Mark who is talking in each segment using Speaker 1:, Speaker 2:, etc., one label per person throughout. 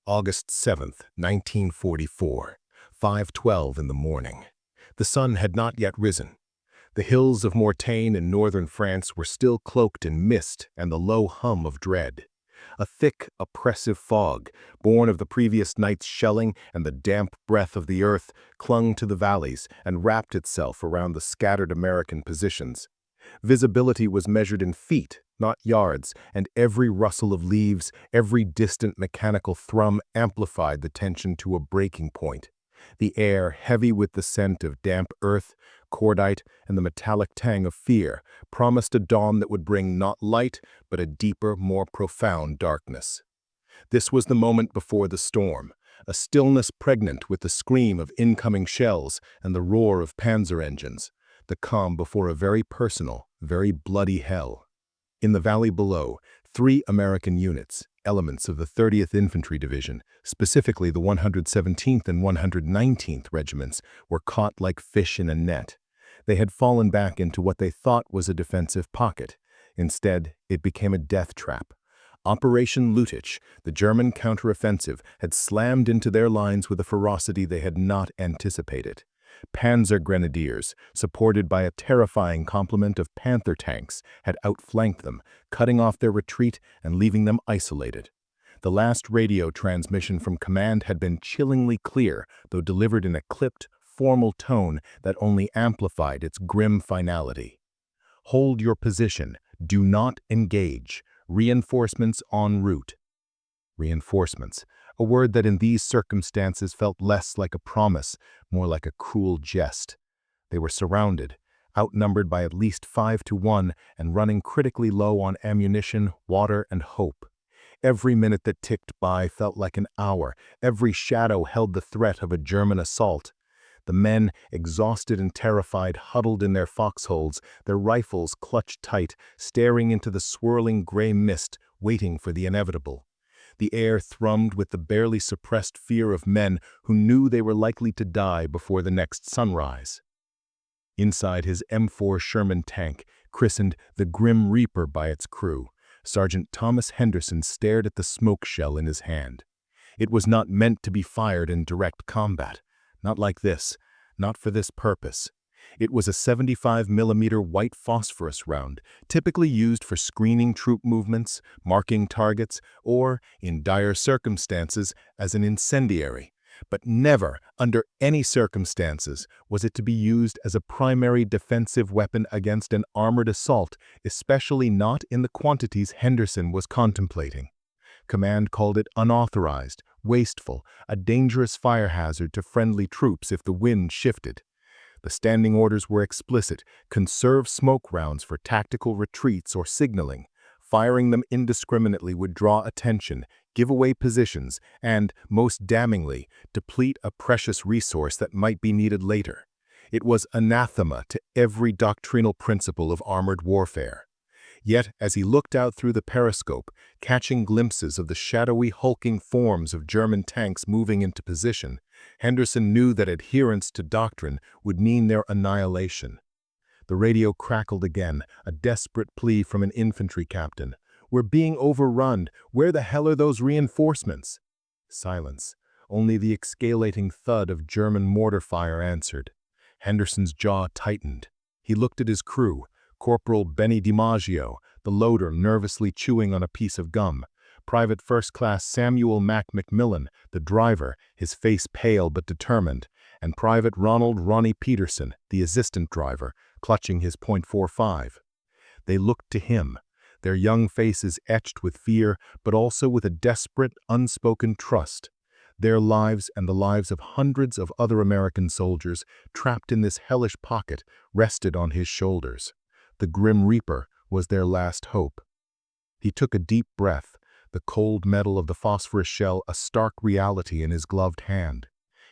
Speaker 1: August 7th, 1944, 5:12 in the morning. The sun had not yet risen. The hills of Mortain in northern France were still cloaked in mist and the low hum of dread. A thick, oppressive fog, born of the previous night's shelling and the damp breath of the earth, clung to the valleys and wrapped itself around the scattered American positions. Visibility was measured in feet, not yards, and every rustle of leaves, every distant mechanical thrum amplified the tension to a breaking point. The air, heavy with the scent of damp earth, cordite, and the metallic tang of fear, promised a dawn that would bring not light, but a deeper, more profound darkness. This was the moment before the storm, a stillness pregnant with the scream of incoming shells and the roar of panzer engines, the calm before a very personal, very bloody hell. In the valley below, 3 American units, elements of the 30th Infantry Division, specifically the 117th and 119th Regiments, were caught like fish in a net. They had fallen back into what they thought was a defensive pocket. Instead, it became a death trap. Operation Lüttich, the German counteroffensive, had slammed into their lines with a ferocity they had not anticipated. Panzer Grenadiers, supported by a terrifying complement of Panther tanks, had outflanked them, cutting off their retreat and leaving them isolated. The last radio transmission from command had been chillingly clear, though delivered in a clipped, formal tone that only amplified its grim finality. Hold your position. Do not engage. Reinforcements en route. Reinforcements, a word that in these circumstances felt less like a promise, more like a cruel jest. They were surrounded, outnumbered by at least 5-1 and running critically low on ammunition, water, and hope. Every minute that ticked by felt like an hour. Every shadow held the threat of a German assault. The men, exhausted and terrified, huddled in their foxholes, their rifles clutched tight, staring into the swirling gray mist, waiting for the inevitable. The air thrummed with the barely suppressed fear of men who knew they were likely to die before the next sunrise. Inside his M4 Sherman tank, christened the Grim Reaper by its crew, Sergeant Thomas Henderson stared at the smoke shell in his hand. It was not meant to be fired in direct combat. Not like this, not for this purpose. It was a 75mm white phosphorus round, typically used for screening troop movements, marking targets, or, in dire circumstances, as an incendiary. But never, under any circumstances, was it to be used as a primary defensive weapon against an armored assault, especially not in the quantities Henderson was contemplating. Command called it unauthorized, wasteful, a dangerous fire hazard to friendly troops if the wind shifted. The standing orders were explicit: conserve smoke rounds for tactical retreats or signaling. Firing them indiscriminately would draw attention, give away positions, and, most damningly, deplete a precious resource that might be needed later. It was anathema to every doctrinal principle of armored warfare. Yet, as he looked out through the periscope, catching glimpses of the shadowy, hulking forms of German tanks moving into position, Henderson knew that adherence to doctrine would mean their annihilation. The radio crackled again, a desperate plea from an infantry captain. "We're being overrun. Where the hell are those reinforcements?" Silence. Only the escalating thud of German mortar fire answered. Henderson's jaw tightened. He looked at his crew. Corporal Benny DiMaggio, the loader nervously chewing on a piece of gum. Private First Class Samuel Mac McMillan, the driver, his face pale but determined, and Private Ronald Ronnie Peterson, the assistant driver, clutching his .45. They looked to him, their young faces etched with fear, but also with a desperate, unspoken trust. Their lives and the lives of hundreds of other American soldiers, trapped in this hellish pocket, rested on his shoulders. The Grim Reaper was their last hope. He took a deep breath, the cold metal of the phosphorus shell a stark reality in his gloved hand.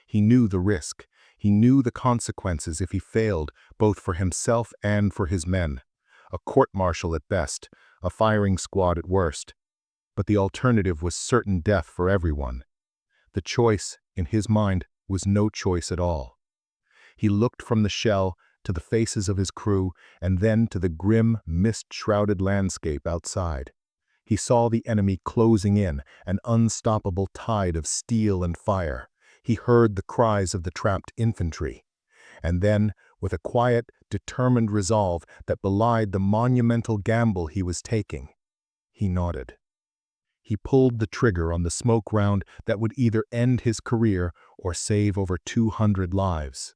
Speaker 1: He knew the risk. He knew the consequences if he failed, both for himself and for his men. A court-martial at best, a firing squad at worst. But the alternative was certain death for everyone. The choice, in his mind, was no choice at all. He looked from the shell to the faces of his crew, and then to the grim, mist-shrouded landscape outside. He saw the enemy closing in, an unstoppable tide of steel and fire. He heard the cries of the trapped infantry. And then, with a quiet, determined resolve that belied the monumental gamble he was taking, he nodded. He pulled the trigger on the smoke round that would either end his career or save over 200 lives.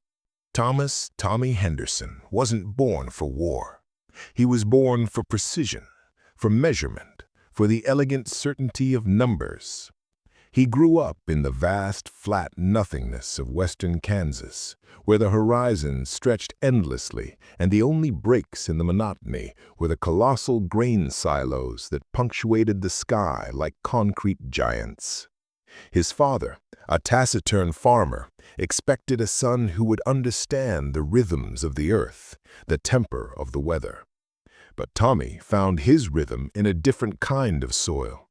Speaker 2: Thomas "Tommy" Henderson wasn't born for war. He was born for precision, for measurement, for the elegant certainty of numbers. He grew up in the vast, flat nothingness of western Kansas, where the horizon stretched endlessly, and the only breaks in the monotony were the colossal grain silos that punctuated the sky like concrete giants. His father, a taciturn farmer, expected a son who would understand the rhythms of the earth, the temper of the weather. But Tommy found his rhythm in a different kind of soil,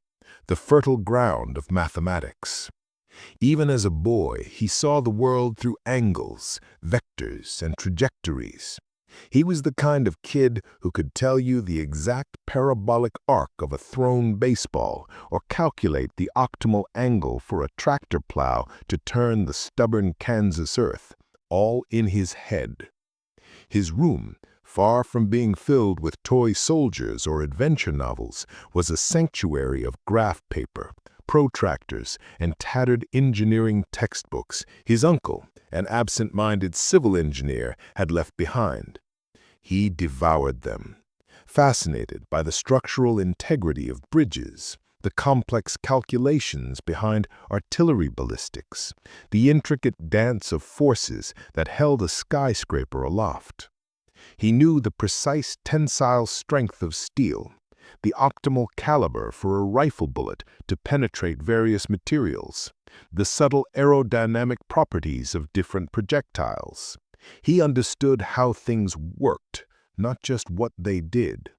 Speaker 2: the fertile ground of mathematics. Even as a boy, he saw the world through angles, vectors, and trajectories. He was the kind of kid who could tell you the exact parabolic arc of a thrown baseball or calculate the optimal angle for a tractor plow to turn the stubborn Kansas earth, all in his head. His room, far from being filled with toy soldiers or adventure novels, was a sanctuary of graph paper, protractors, and tattered engineering textbooks his uncle, an absent-minded civil engineer, had left behind. He devoured them, fascinated by the structural integrity of bridges, the complex calculations behind artillery ballistics, the intricate dance of forces that held a skyscraper aloft. He knew the precise tensile strength of steel, the optimal caliber for a rifle bullet to penetrate various materials, the subtle aerodynamic properties of different projectiles. He understood how things worked, not just what they did.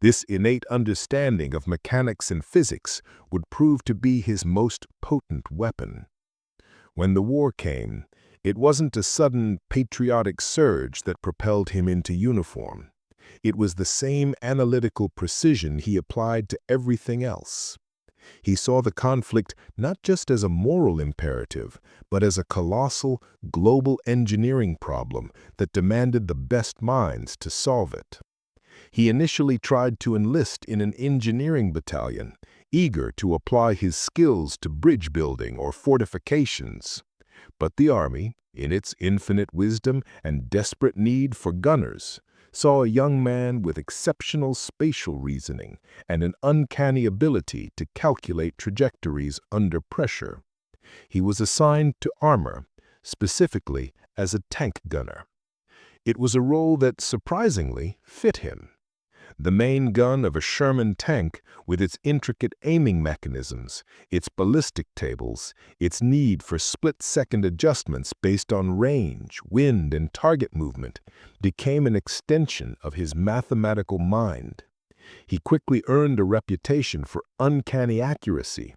Speaker 2: This innate understanding of mechanics and physics would prove to be his most potent weapon. When the war came, it wasn't a sudden patriotic surge that propelled him into uniform. It was the same analytical precision he applied to everything else. He saw the conflict not just as a moral imperative, but as a colossal, global engineering problem that demanded the best minds to solve it. He initially tried to enlist in an engineering battalion, eager to apply his skills to bridge building or fortifications. But the Army, in its infinite wisdom and desperate need for gunners, saw a young man with exceptional spatial reasoning and an uncanny ability to calculate trajectories under pressure. He was assigned to armor, specifically as a tank gunner. It was a role that surprisingly fit him. The main gun of a Sherman tank, with its intricate aiming mechanisms, its ballistic tables, its need for split-second adjustments based on range, wind, and target movement, became an extension of his mathematical mind. He quickly earned a reputation for uncanny accuracy,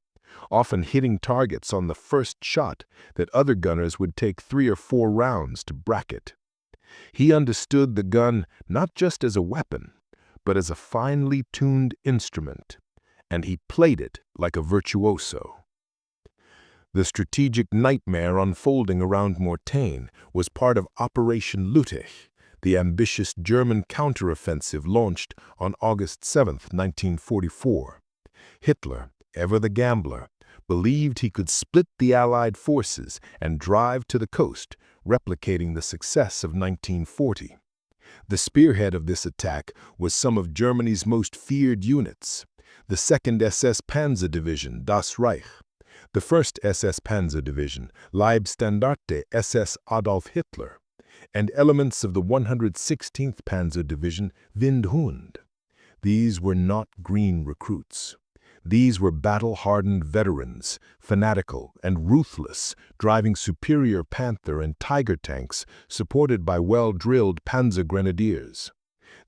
Speaker 2: often hitting targets on the first shot that other gunners would take 3 or 4 rounds to bracket. He understood the gun not just as a weapon, but as a finely tuned instrument, and he played it like a virtuoso. The strategic nightmare unfolding around Mortain was part of Operation Lüttich, the ambitious German counteroffensive launched on August 7, 1944. Hitler, ever the gambler, believed he could split the Allied forces and drive to the coast, replicating the success of 1940. The spearhead of this attack was some of Germany's most feared units, the 2nd SS Panzer Division Das Reich, the 1st SS Panzer Division Leibstandarte SS Adolf Hitler, and elements of the 116th Panzer Division Windhund. These were not green recruits. These were battle-hardened veterans, fanatical and ruthless, driving superior Panther and Tiger tanks supported by well-drilled Panzer Grenadiers.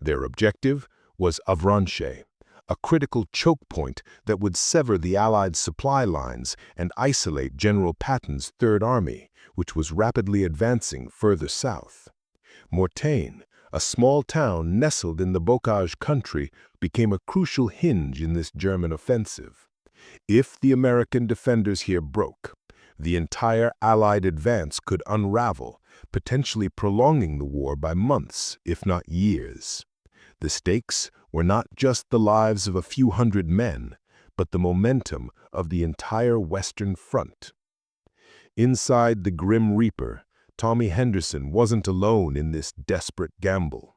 Speaker 2: Their objective was Avranches, a critical choke point that would sever the Allied supply lines and isolate General Patton's Third Army, which was rapidly advancing further south. Mortain, A small town nestled in the Bocage country became a crucial hinge in this German offensive. If the American defenders here broke, the entire Allied advance could unravel, potentially prolonging the war by months, if not years. The stakes were not just the lives of a few hundred men, but the momentum of the entire Western Front. Inside the Grim Reaper, Tommy Henderson wasn't alone in this desperate gamble.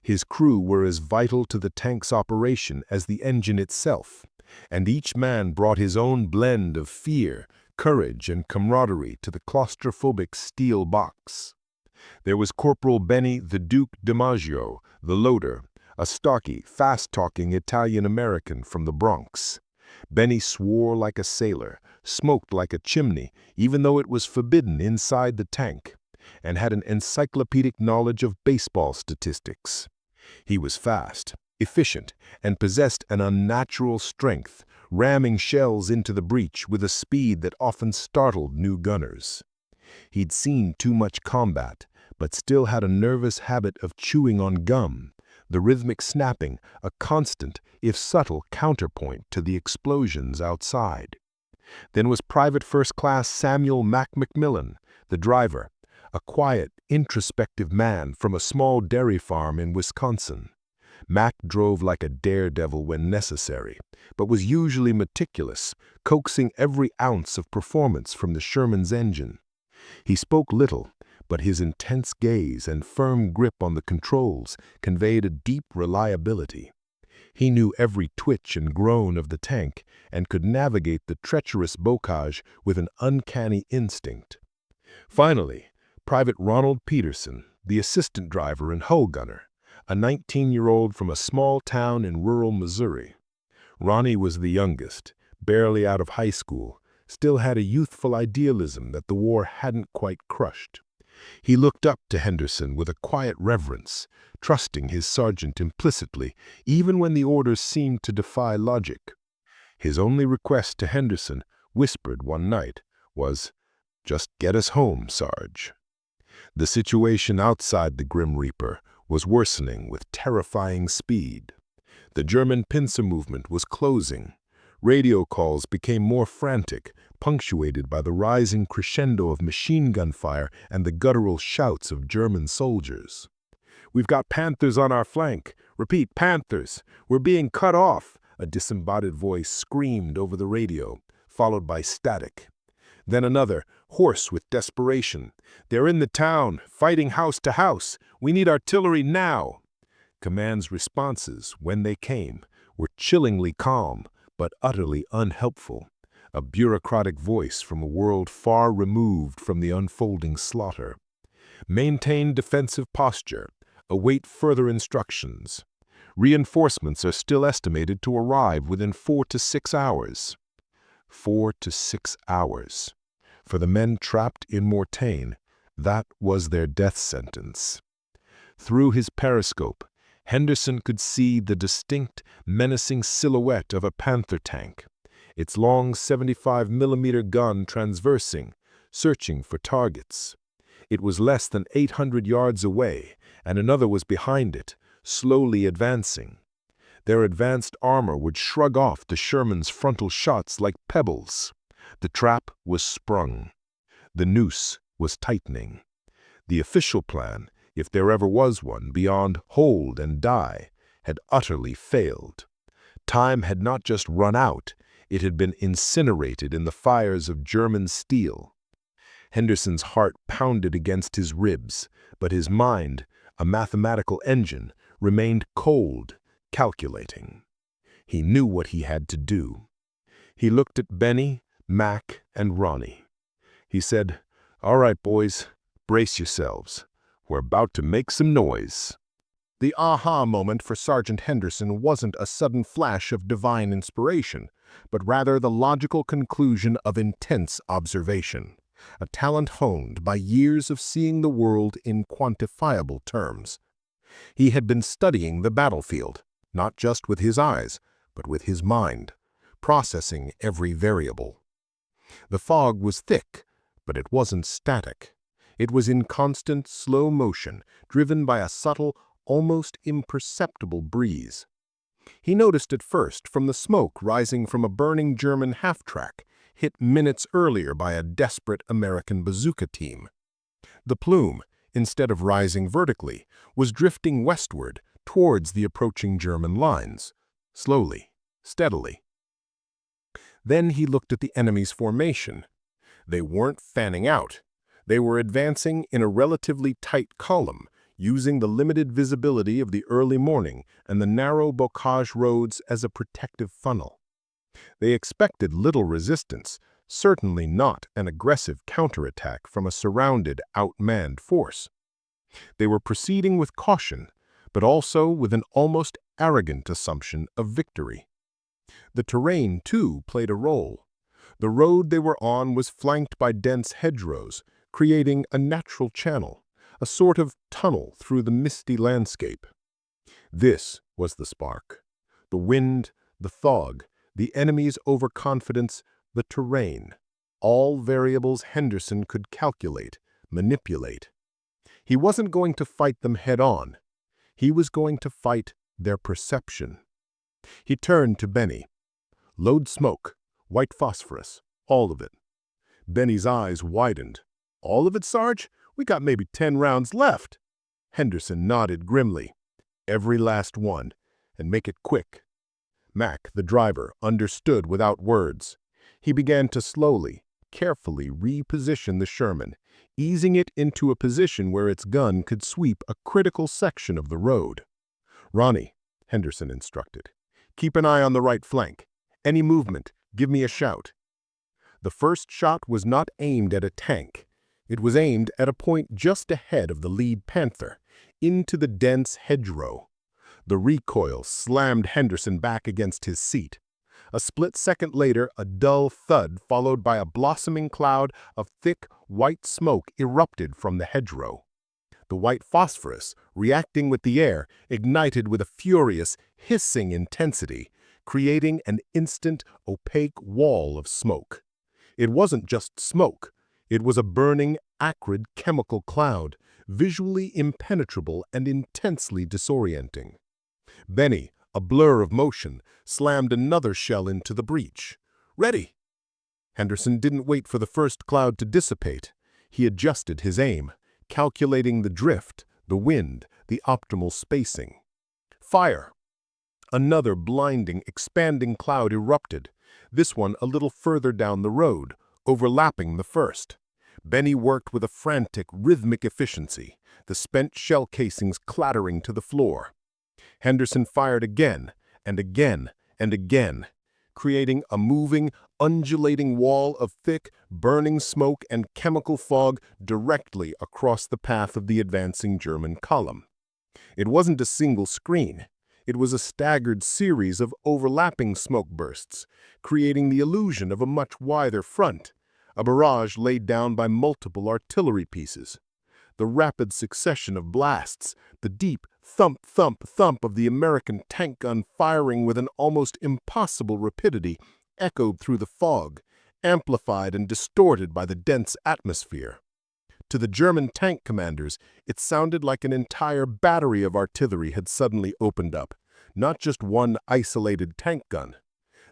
Speaker 2: His crew were as vital to the tank's operation as the engine itself, and each man brought his own blend of fear, courage, and camaraderie to the claustrophobic steel box. There was Corporal Benny the Duke DiMaggio, the loader, a stocky, fast-talking Italian-American from the Bronx. Benny swore like a sailor, smoked like a chimney, even though it was forbidden inside the tank, and had an encyclopedic knowledge of baseball statistics. He was fast, efficient, and possessed an unnatural strength, ramming shells into the breach with a speed that often startled new gunners. He'd seen too much combat, but still had a nervous habit of chewing on gum, the rhythmic snapping a constant, if subtle, counterpoint to the explosions outside. Then was Private First Class Samuel Mac McMillan, the driver, a quiet, introspective man from a small dairy farm in Wisconsin. Mac drove like a daredevil when necessary, but was usually meticulous, coaxing every ounce of performance from the Sherman's engine. He spoke little, but his intense gaze and firm grip on the controls conveyed a deep reliability. He knew every twitch and groan of the tank and could navigate the treacherous bocage with an uncanny instinct. Finally, Private Ronald Peterson, the assistant driver and hull gunner, a 19-year-old from a small town in rural Missouri. Ronnie was the youngest, barely out of high school, still had a youthful idealism that the war hadn't quite crushed. He looked up to Henderson with a quiet reverence, trusting his sergeant implicitly, even when the orders seemed to defy logic. His only request to Henderson, whispered one night, was, "Just get us home, Sarge." The situation outside the Grim Reaper was worsening with terrifying speed. The German pincer movement was closing. Radio calls became more frantic, punctuated by the rising crescendo of machine gun fire and the guttural shouts of German soldiers. "We've got Panthers on our flank. Repeat, Panthers. We're being cut off," a disembodied voice screamed over the radio, followed by static. Then another, hoarse with desperation. "They're in the town, fighting house to house. We need artillery now." Command's responses, when they came, were chillingly calm, but utterly unhelpful. A bureaucratic voice from a world far removed from the unfolding slaughter. "Maintain defensive posture. Await further instructions. Reinforcements are still estimated to arrive within 4 to 6 hours. 4 to 6 hours. For the men trapped in Mortain, that was their death sentence. Through his periscope, Henderson could see the distinct, menacing silhouette of a Panther tank, its long 75mm gun transversing, searching for targets. It was less than 800 yards away, and another was behind it, slowly advancing. Their advanced armor would shrug off the Sherman's frontal shots like pebbles. The trap was sprung. The noose was tightening. The official plan, if there ever was one beyond hold and die, had utterly failed. Time had not just run out, it had been incinerated in the fires of German steel. Henderson's heart pounded against his ribs, but his mind, a mathematical engine, remained cold, calculating. He knew what he had to do. He looked at Benny, Mac, and Ronnie. He said, "All right, boys, brace yourselves. We're about to make some noise."
Speaker 1: The aha moment for Sergeant Henderson wasn't a sudden flash of divine inspiration, but rather the logical conclusion of intense observation, a talent honed by years of seeing the world in quantifiable terms. He had been studying the battlefield, not just with his eyes, but with his mind, processing every variable. The fog was thick, but it wasn't static. It was in constant, slow motion, driven by a subtle, almost imperceptible breeze. He noticed it first from the smoke rising from a burning German half-track, hit minutes earlier by a desperate American bazooka team. The plume, instead of rising vertically, was drifting westward towards the approaching German lines, slowly, steadily. Then he looked at the enemy's formation. They weren't fanning out. They were advancing in a relatively tight column, using the limited visibility of the early morning and the narrow bocage roads as a protective funnel. They expected little resistance, certainly not an aggressive counterattack from a surrounded, outmanned force. They were proceeding with caution, but also with an almost arrogant assumption of victory. The terrain, too, played a role. The road they were on was flanked by dense hedgerows, creating a natural channel, a sort of tunnel through the misty landscape. This was the spark. The wind, the fog, the enemy's overconfidence, the terrain, all variables Henderson could calculate, manipulate. He wasn't going to fight them head-on. He was going to fight their perception. He turned to Benny. "Load smoke, white phosphorus, all of it." Benny's eyes widened. "All of it, Sarge? We got maybe 10 rounds left." Henderson nodded grimly. "Every last one, and make it quick." Mac, the driver, understood without words. He began to slowly, carefully reposition the Sherman, easing it into a position where its gun could sweep a critical section of the road. "Ronnie," Henderson instructed, "keep an eye on the right flank. Any movement, give me a shout." The first shot was not aimed at a tank. It was aimed at a point just ahead of the lead Panther, into the dense hedgerow. The recoil slammed Henderson back against his seat. A split second later, a dull thud followed by a blossoming cloud of thick, white smoke erupted from the hedgerow. The white phosphorus, reacting with the air, ignited with a furious, hissing intensity, creating an instant, opaque wall of smoke. It wasn't just smoke. It was a burning, acrid chemical cloud, visually impenetrable and intensely disorienting. Benny, a blur of motion, slammed another shell into the breach. "Ready!" Henderson didn't wait for the first cloud to dissipate. He adjusted his aim, calculating the drift, the wind, the optimal spacing. "Fire!" Another blinding, expanding cloud erupted, this one a little further down the road, overlapping the first. Benny worked with a frantic, rhythmic efficiency, the spent shell casings clattering to the floor. Henderson fired again, and again, and again, creating a moving, undulating wall of thick, burning smoke and chemical fog directly across the path of the advancing German column. It wasn't a single screen. It was a staggered series of overlapping smoke bursts, creating the illusion of a much wider front, a barrage laid down by multiple artillery pieces. The rapid succession of blasts, the deep thump, thump, thump of the American tank gun firing with an almost impossible rapidity, echoed through the fog, amplified and distorted by the dense atmosphere. To the German tank commanders, it sounded like an entire battery of artillery had suddenly opened up, not just one isolated tank gun.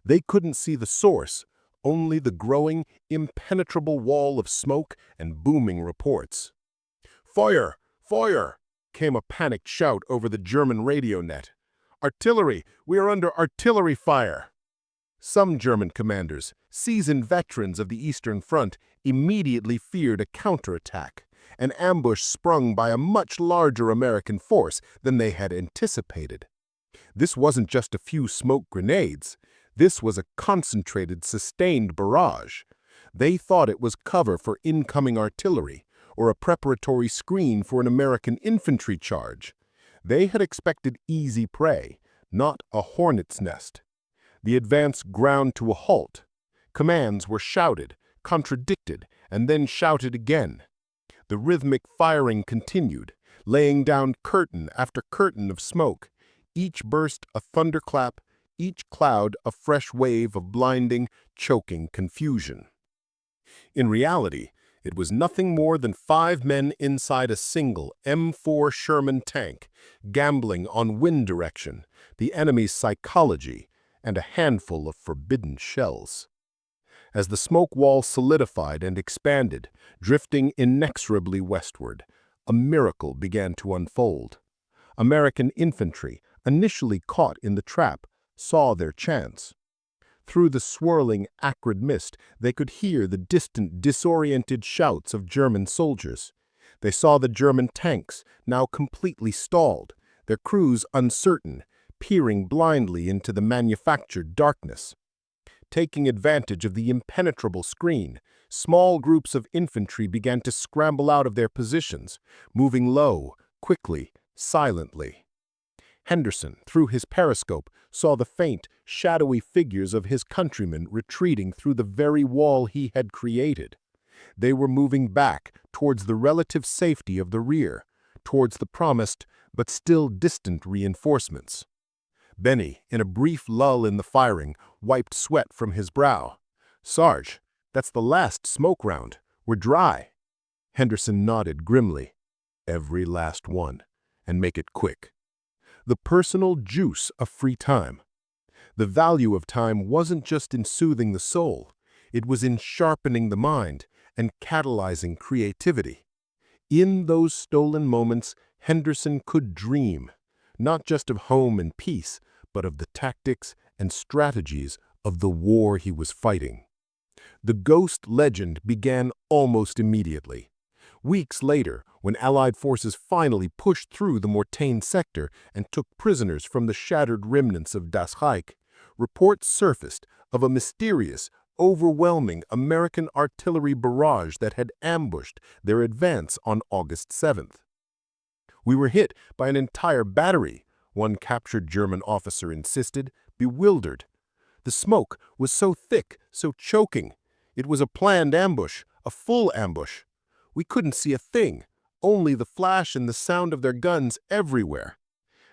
Speaker 1: They couldn't see the source, only the growing, impenetrable wall of smoke and booming reports. "Fire! Fire!" came a panicked shout over the German radio net. "Artillery! We are under artillery fire!" Some German commanders, seasoned veterans of the Eastern Front, immediately feared a counterattack, an ambush sprung by a much larger American force than they had anticipated. This wasn't just a few smoke grenades. This was a concentrated, sustained barrage. They thought it was cover for incoming artillery, or a preparatory screen for an American infantry charge. They had expected easy prey, not a hornet's nest. The advance ground to a halt. Commands were shouted, contradicted, and then shouted again. The rhythmic firing continued, laying down curtain after curtain of smoke, each burst a thunderclap, each cloud a fresh wave of blinding, choking confusion. In reality, It was nothing more than 5 men inside a single M4 Sherman tank, gambling on wind direction, the enemy's psychology, and a handful of forbidden shells. As the smoke wall solidified and expanded, drifting inexorably westward, a miracle began to unfold. American infantry, initially caught in the trap, saw their chance. Through the swirling, acrid mist, they could hear the distant, disoriented shouts of German soldiers. They saw the German tanks, now completely stalled, their crews uncertain, peering blindly into the manufactured darkness. Taking advantage of the impenetrable screen, small groups of infantry began to scramble out of their positions, moving low, quickly, silently. Henderson, through his periscope, saw the faint, shadowy figures of his countrymen retreating through the very wall he had created. They were moving back towards the relative safety of the rear, towards the promised but still distant reinforcements. Benny, in a brief lull in the firing, wiped sweat from his brow. "Sarge, that's the last smoke round. We're dry." Henderson nodded grimly. "Every last one. And make it quick." The personal juice of free time. The value of time wasn't just in soothing the soul. It was in sharpening the mind and catalyzing creativity. In those stolen moments, Henderson could dream, not just of home and peace, but of the tactics and strategies of the war he was fighting. The ghost legend began almost immediately. Weeks later, when Allied forces finally pushed through the Mortain sector and took prisoners from the shattered remnants of Das Reich, reports surfaced of a mysterious, overwhelming American artillery barrage that had ambushed their advance on August 7th. "We were hit by an entire battery," one captured German officer insisted, bewildered. "The smoke was so thick, so choking. It was a planned ambush, a full ambush. We couldn't see a thing, only the flash and the sound of their guns everywhere."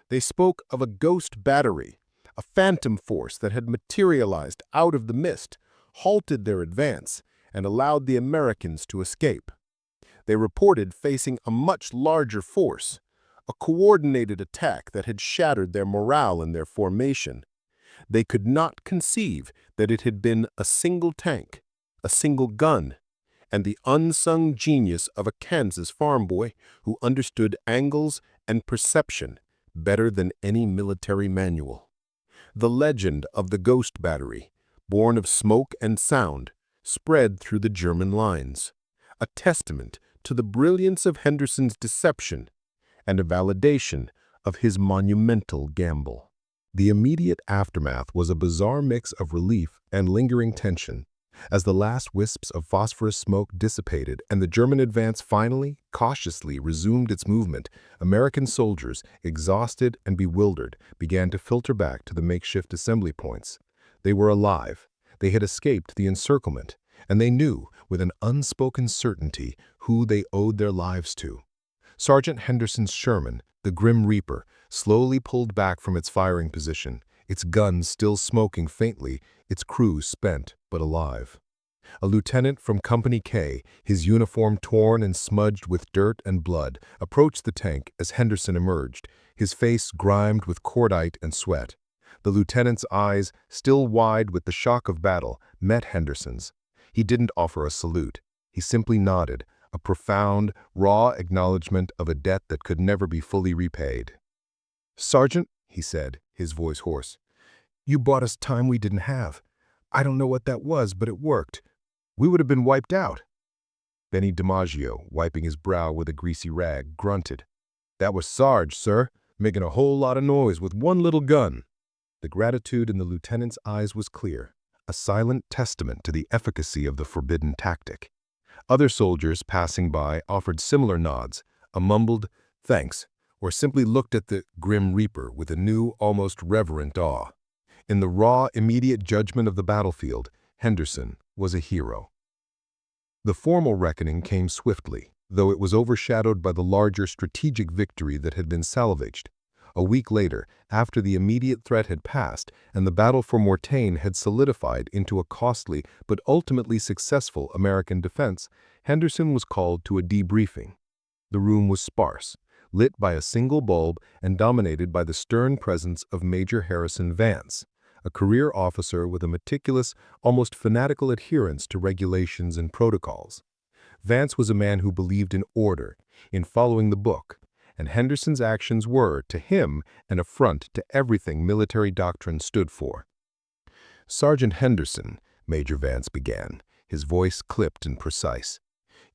Speaker 1: They spoke of a ghost battery, a phantom force that had materialized out of the mist, halted their advance, and allowed the Americans to escape. They reported facing a much larger force, a coordinated attack that had shattered their morale and their formation. They could not conceive that it had been a single tank, a single gun, and the unsung genius of a Kansas farm boy who understood angles and perception better than any military manual. The legend of the ghost battery, born of smoke and sound, spread through the German lines, a testament to the brilliance of Henderson's deception and a validation of his monumental gamble. The immediate aftermath was a bizarre mix of relief and lingering tension. As the last wisps of phosphorus smoke dissipated and the German advance finally, cautiously resumed its movement, American soldiers, exhausted and bewildered, began to filter back to the makeshift assembly points. They were alive. They had escaped the encirclement, and they knew, with an unspoken certainty, who they owed their lives to. Sergeant Henderson's Sherman, the Grim Reaper, slowly pulled back from its firing position, its guns still smoking faintly, its crew spent but alive. A lieutenant from Company K, his uniform torn and smudged with dirt and blood, approached the tank as Henderson emerged, his face grimed with cordite and sweat. The lieutenant's eyes, still wide with the shock of battle, met Henderson's. He didn't offer a salute. He simply nodded, a profound, raw acknowledgement of a debt that could never be fully repaid. "Sergeant," he said, his voice hoarse, "you bought us time we didn't have. I don't know what that was, but it worked. We would have been wiped out." Benny DiMaggio, wiping his brow with a greasy rag, grunted. "That was Sarge, sir, making a whole lot of noise with one little gun." The gratitude in the lieutenant's eyes was clear, a silent testament to the efficacy of the forbidden tactic. Other soldiers passing by offered similar nods, a mumbled "thanks," or simply looked at the Grim Reaper with a new, almost reverent awe. In the raw, immediate judgment of the battlefield, Henderson was a hero. The formal reckoning came swiftly, though it was overshadowed by the larger strategic victory that had been salvaged. A week later, after the immediate threat had passed and the battle for Mortain had solidified into a costly but ultimately successful American defense, Henderson was called to a debriefing. The room was sparse, lit by a single bulb and dominated by the stern presence of Major Harrison Vance, a career officer with a meticulous, almost fanatical adherence to regulations and protocols. Vance was a man who believed in order, in following the book, and Henderson's actions were, to him, an affront to everything military doctrine stood for. "Sergeant Henderson," Major Vance began, his voice clipped and precise,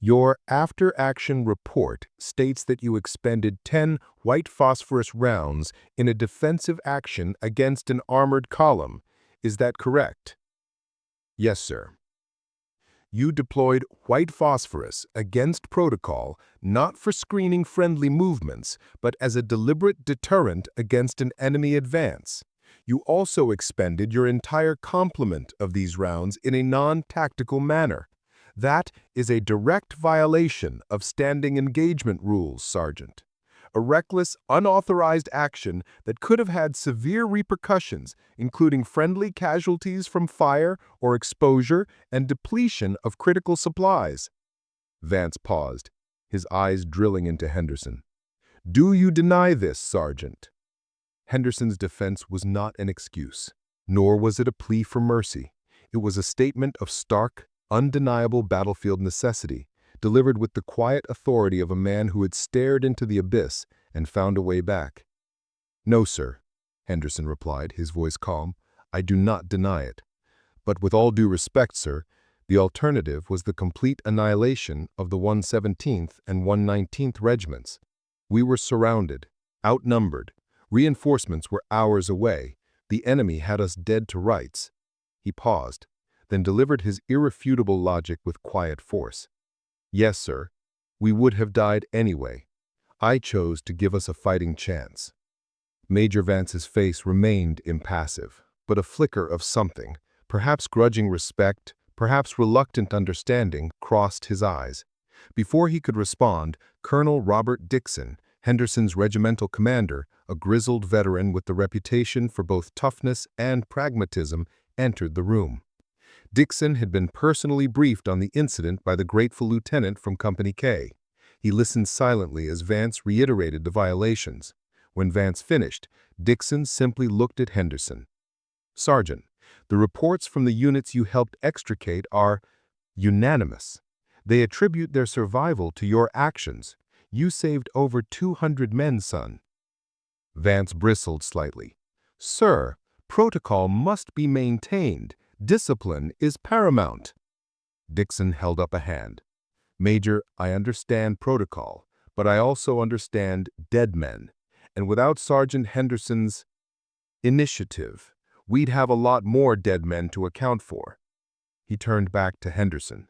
Speaker 1: "your after-action report states that you expended 10 white phosphorus rounds in a defensive action against an armored column. Is that correct?" "Yes, sir." "You deployed white phosphorus against protocol not for screening friendly movements, but as a deliberate deterrent against an enemy advance. You also expended your entire complement of these rounds in a non-tactical manner. That is a direct violation of standing engagement rules, Sergeant. A reckless, unauthorized action that could have had severe repercussions, including friendly casualties from fire or exposure and depletion of critical supplies." Vance paused, his eyes drilling into Henderson. "Do you deny this, Sergeant?" Henderson's defense was not an excuse, nor was it a plea for mercy. It was a statement of stark, undeniable battlefield necessity, delivered with the quiet authority of a man who had stared into the abyss and found a way back. "No, sir," Henderson replied, his voice calm. "I do not deny it. But with all due respect, sir, the alternative was the complete annihilation of the 117th and 119th Regiments. We were surrounded, outnumbered. Reinforcements were hours away. The enemy had us dead to rights." He paused, then delivered his irrefutable logic with quiet force. "Yes, sir, we would have died anyway. I chose to give us a fighting chance." Major Vance's face remained impassive, but a flicker of something, perhaps grudging respect, perhaps reluctant understanding, crossed his eyes. Before he could respond, Colonel Robert Dixon, Henderson's regimental commander, a grizzled veteran with the reputation for both toughness and pragmatism, entered the room. Dixon had been personally briefed on the incident by the grateful lieutenant from Company K. He listened silently as Vance reiterated the violations. When Vance finished, Dixon simply looked at Henderson. "Sergeant, the reports from the units you helped extricate are unanimous. They attribute their survival to your actions. You saved over 200 men, son." Vance bristled slightly. "Sir, protocol must be maintained. Discipline is paramount." Dixon held up a hand. "Major, I understand protocol, but I also understand dead men. And without Sergeant Henderson's initiative, we'd have a lot more dead men to account for." He turned back to Henderson.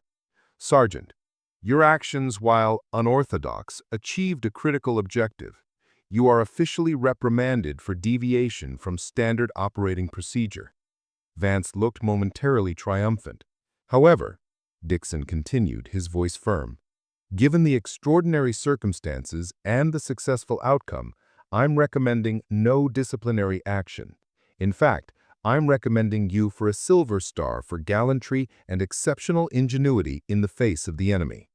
Speaker 1: "Sergeant, your actions, while unorthodox, achieved a critical objective. You are officially reprimanded for deviation from standard operating procedure." Vance looked momentarily triumphant. "However," Dixon continued, his voice firm, "given the extraordinary circumstances and the successful outcome, I'm recommending no disciplinary action. In fact, I'm recommending you for a Silver Star for gallantry and exceptional ingenuity in the face of the enemy."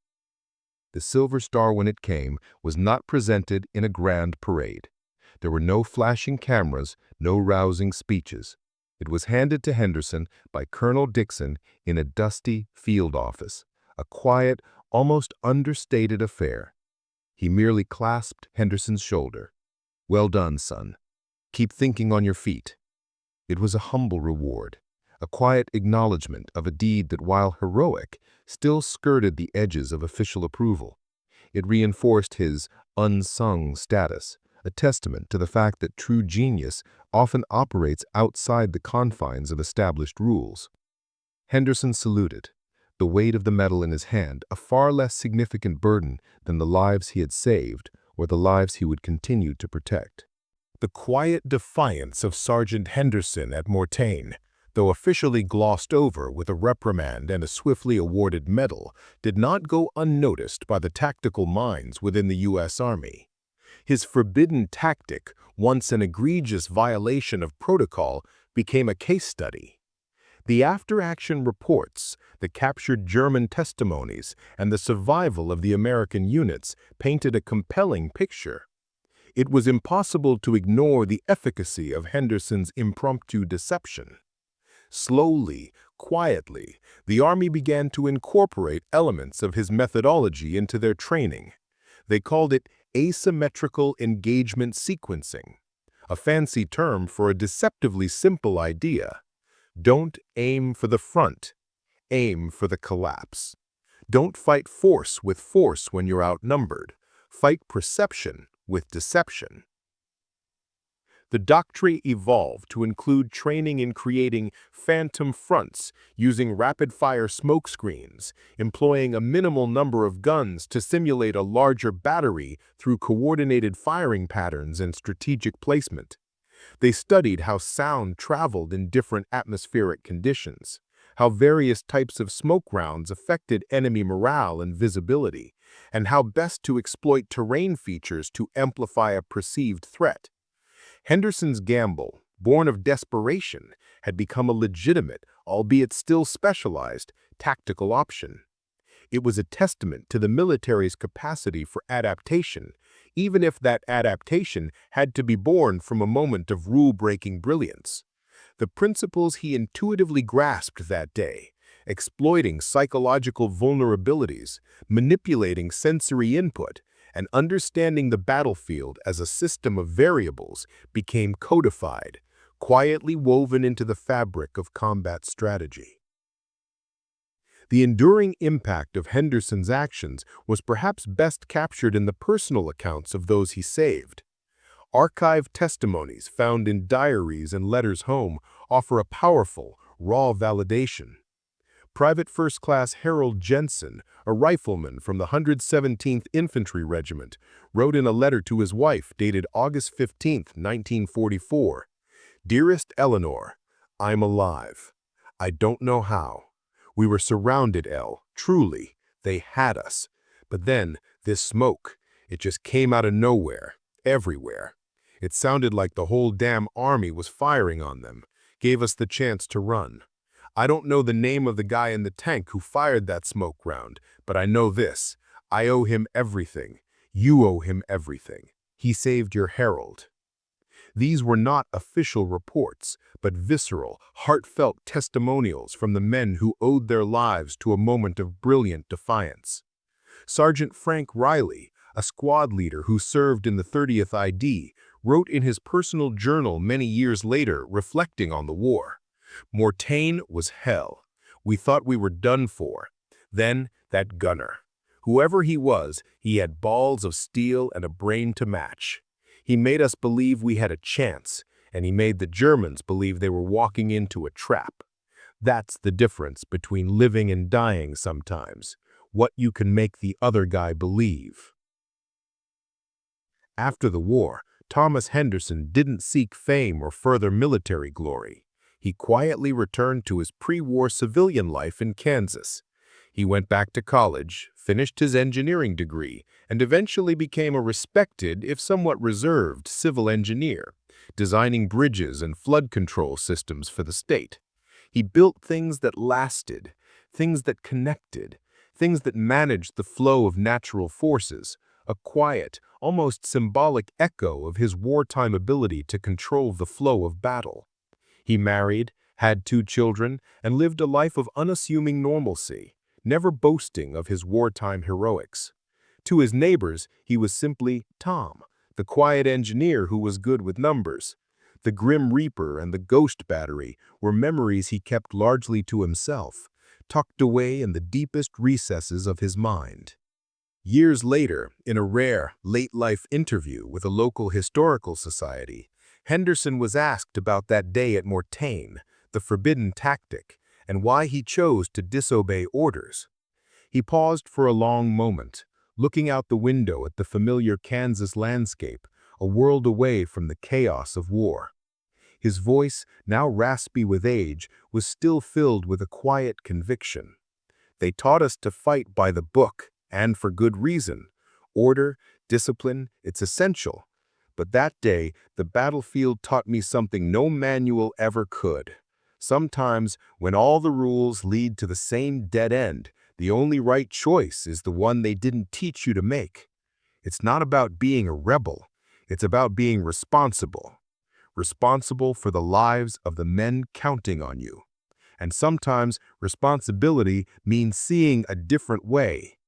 Speaker 1: The Silver Star, when it came, was not presented in a grand parade. There were no flashing cameras, no rousing speeches. It was handed to Henderson by Colonel Dixon in a dusty field office, a quiet, almost understated affair. He merely clasped Henderson's shoulder. "Well done, son. Keep thinking on your feet." It was a humble reward, a quiet acknowledgement of a deed that, while heroic, still skirted the edges of official approval. It reinforced his unsung status, a testament to the fact that true genius often operates outside the confines of established rules. Henderson saluted, the weight of the medal in his hand a far less significant burden than the lives he had saved or the lives he would continue to protect. The quiet defiance of Sergeant Henderson at Mortain, though officially glossed over with a reprimand and a swiftly awarded medal, did not go unnoticed by the tactical minds within the U.S. Army. His forbidden tactic, once an egregious violation of protocol, became a case study. The after-action reports, the captured German testimonies, and the survival of the American units painted a compelling picture. It was impossible to ignore the efficacy of Henderson's impromptu deception. Slowly, quietly, the Army began to incorporate elements of his methodology into their training. They called it asymmetrical engagement sequencing, a fancy term for a deceptively simple idea. Don't aim for the front, aim for the collapse. Don't fight force with force when you're outnumbered. Fight perception with deception. The doctrine evolved to include training in creating phantom fronts, using rapid-fire smoke screens, employing a minimal number of guns to simulate a larger battery through coordinated firing patterns and strategic placement. They studied how sound traveled in different atmospheric conditions, how various types of smoke rounds affected enemy morale and visibility, and how best to exploit terrain features to amplify a perceived threat. Henderson's gamble, born of desperation, had become a legitimate, albeit still specialized, tactical option. It was a testament to the military's capacity for adaptation, even if that adaptation had to be born from a moment of rule-breaking brilliance. The principles he intuitively grasped that day, exploiting psychological vulnerabilities, manipulating sensory input, and understanding the battlefield as a system of variables, became codified, quietly woven into the fabric of combat strategy. The enduring impact of Henderson's actions was perhaps best captured in the personal accounts of those he saved. Archived testimonies found in diaries and letters home offer a powerful, raw validation. Private First Class Harold Jensen, a rifleman from the 117th Infantry Regiment, wrote in a letter to his wife dated August 15, 1944, "Dearest Eleanor, I'm alive. I don't know how. We were surrounded, truly. They had us. But then, this smoke, it just came out of nowhere, everywhere. It sounded like the whole damn army was firing on them, gave us the chance to run. I don't know the name of the guy in the tank who fired that smoke round, but I know this. I owe him everything. You owe him everything. He saved your Harold." These were not official reports, but visceral, heartfelt testimonials from the men who owed their lives to a moment of brilliant defiance. Sergeant Frank Riley, a squad leader who served in the 30th ID, wrote in his personal journal many years later, reflecting on the war, "Mortain was hell. We thought we were done for. Then, that gunner. Whoever he was, he had balls of steel and a brain to match. He made us believe we had a chance, and he made the Germans believe they were walking into a trap. That's the difference between living and dying sometimes, what you can make the other guy believe." After the war, Thomas Henderson didn't seek fame or further military glory. He quietly returned to his pre-war civilian life in Kansas. He went back to college, finished his engineering degree, and eventually became a respected, if somewhat reserved, civil engineer, designing bridges and flood control systems for the state. He built things that lasted, things that connected, things that managed the flow of natural forces, a quiet, almost symbolic echo of his wartime ability to control the flow of battle. He married, had 2 children, and lived a life of unassuming normalcy, never boasting of his wartime heroics. To his neighbors, he was simply Tom, the quiet engineer who was good with numbers. The Grim Reaper and the Ghost Battery were memories he kept largely to himself, tucked away in the deepest recesses of his mind. Years later, in a rare, late-life interview with a local historical society, Henderson was asked about that day at Mortain, the forbidden tactic, and why he chose to disobey orders. He paused for a long moment, looking out the window at the familiar Kansas landscape, a world away from the chaos of war. His voice, now raspy with age, was still filled with a quiet conviction. "They taught us to fight by the book, and for good reason. Order, Discipline, it's essential. But that day, the battlefield taught me something no manual ever could. Sometimes, when all the rules lead to the same dead end, the only right choice is the one they didn't teach you to make. It's not about being a rebel. It's about being responsible. Responsible for the lives of the men counting on you. And sometimes responsibility means seeing a different way.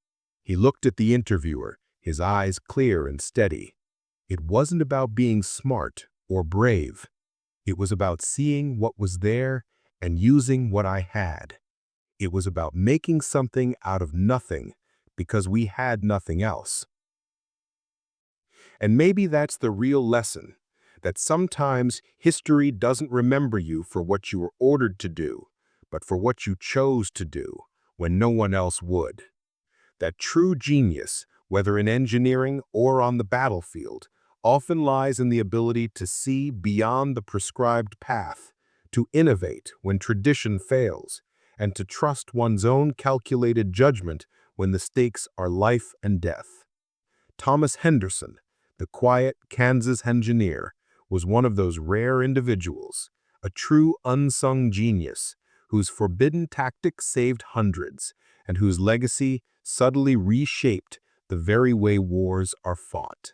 Speaker 1: He looked at the interviewer, his eyes clear and steady. It wasn't about being smart or brave. It was about seeing what was there and using what I had. It was about making something out of nothing because we had nothing else. And maybe that's the real lesson, that sometimes history doesn't remember you for what you were ordered to do, but for what you chose to do when no one else would. That true genius, whether in engineering or on the battlefield, often lies in the ability to see beyond the prescribed path, to innovate when tradition fails, and to trust one's own calculated judgment when the stakes are life and death. Thomas Henderson, the quiet Kansas engineer, was one of those rare individuals, a true unsung genius, whose forbidden tactics saved hundreds, and whose legacy subtly reshaped the very way wars are fought.